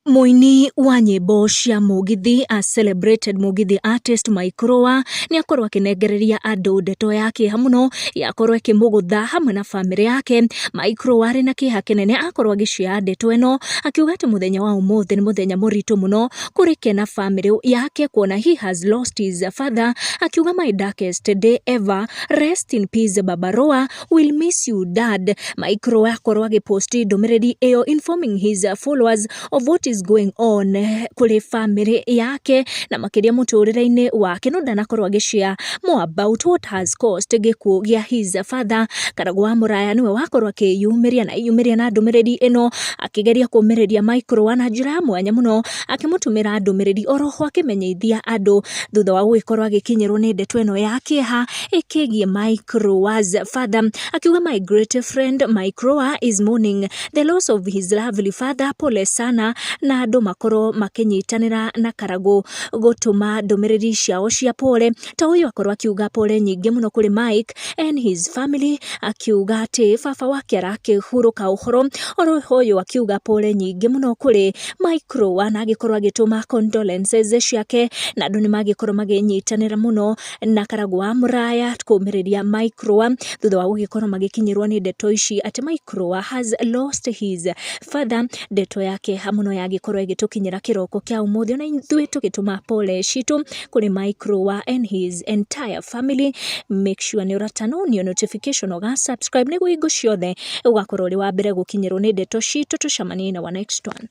Muini wa nyimbo cia Mugithi, a celebrated Mugithi artist Kuri ni akorwo akinengereria andu ndeto yake hamuno yakorwo ikimugutha hamwe na family yake. Kuri ari na kiha kinene akorwo agishia ndeto eno akiuga ati muthenya wa umuthi ni muthenya muritu muno kuri ke na family yake kuona he has lost his father. Akiuga my darkest day ever, rest in peace Baba Roa, will miss you dad. Kuri akorwo agiposti ndumiriri iyo informing his followers of what is going on kule family yake na makiria muturire-ini wake. No ndanakorwo agishia more about what has caused gikuo gia his father. Karagwa Muraya niwe wakorwo akiyumiria na ndumiriri ino akigeria kumireria Kuri na njira mwanya muno akimutumira ndumiriri oroho akimenyithia andu thutha wa gukorwo agikinyirwo ni ndeto ino yake ha ikigie Kuri's father. Akiuga my great friend Kuri is mourning the loss of his lovely father. Pole sana na andu makorwo makinyitanira na Karago gutuma ndumiriri ciao cia pole. Ta uyu akorwo akiuga pole nyingi muno kuri Mike and his family, akiuga ati baba wake arakihuruka uhoro. Oro hoyo akiuga pole nyingi muno kuri Kuri na agikorwo agituma condolences ciake na andu nimagikorwo maginyitanira muno na Karagwa Muraya kumiriria Kuri thutha wa gugikorwo magikinyirwo ni ndeto ici ati Kuri has lost his father. Ndeto yake hamuno yagikorwo igitukinyira kiroko kia umuthi na ithuĩ tugituma pole citu kuri Kuri and his entire family. Make sure ni uratan on your notification oga subscribe niguo ingo ciothe ugakorwo uri wa mbere gukinyirwo ni ndeto citu. Tucemanie na wa next one.